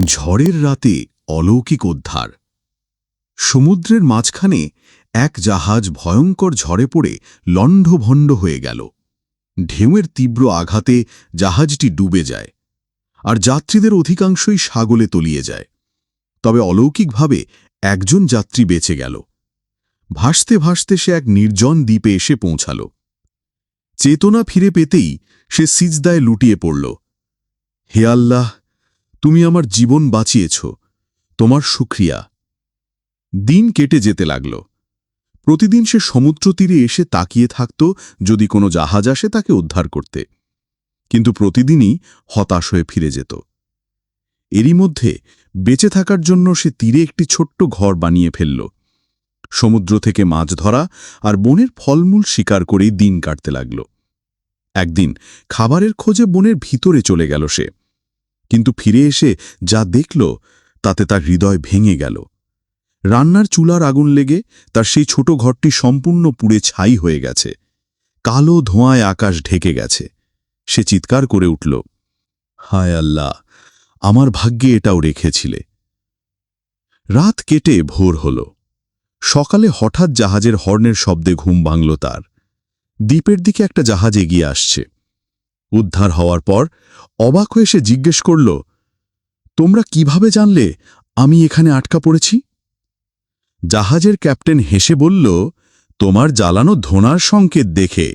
ঝড়ের রাতে অলৌকিক উদ্ধার। সমুদ্রের মাঝখানে এক জাহাজ ভয়ঙ্কর ঝড়ে পড়ে লণ্ডভণ্ড হয়ে গেল। ঢেউয়ের তীব্র আঘাতে জাহাজটি ডুবে যায়, আর যাত্রীদের অধিকাংশই সাগরে তলিয়ে যায়। তবে অলৌকিকভাবে একজন যাত্রী বেঁচে গেল। ভাসতে ভাসতে সে এক নির্জন দ্বীপে এসে পৌঁছাল। চেতনা ফিরে পেতেই সে সিজদায় লুটিয়ে পড়ল। হে আল্লাহ, তুমি আমার জীবন বাঁচিয়েছ, তোমার শুকরিয়া। দিন কেটে যেতে লাগল। প্রতিদিন সে সমুদ্র তীরে এসে তাকিয়ে থাকত যদি কোনো জাহাজ আসে তাকে উদ্ধার করতে, কিন্তু প্রতিদিনই হতাশ হয়ে ফিরে যেত। এরই মধ্যে বেঁচে থাকার জন্য সে তীরে একটি ছোট্ট ঘর বানিয়ে ফেলল। সমুদ্র থেকে মাছ ধরা আর বনের ফলমূল শিকার করেই দিন কাটতে লাগল। একদিন খাবারের খোঁজে বনের ভিতরে চলে গেল সে, কিন্তু ফিরে এসে যা দেখল তাতে তার হৃদয় ভেঙে গেল। রান্নার চুলার আগুন লেগে তার সেই ছোট ঘরটি সম্পূর্ণ পুড়ে ছাই হয়ে গেছে। কালো ধোঁয়ায় আকাশ ঢেকে গেছে। সে চিৎকার করে উঠল, হায় আল্লাহ, আমার ভাগ্যে এটাও রেখেছিলে। রাত কেটে ভোর হল। সকালে হঠাৎ জাহাজের হর্নের শব্দে ঘুম ভাঙল তার। দ্বীপের দিকে একটা জাহাজ এগিয়ে আসছে। উদ্ধার হওয়ার পর অবাক হয়ে সে জিজ্ঞেস করল, তোমরা কিভাবে জানলে আমি এখানে আটকা পড়েছি? জাহাজের ক্যাপ্টেন হেসে বলল, তোমার জ্বালানো ধোঁয়ার সংকেত দেখে।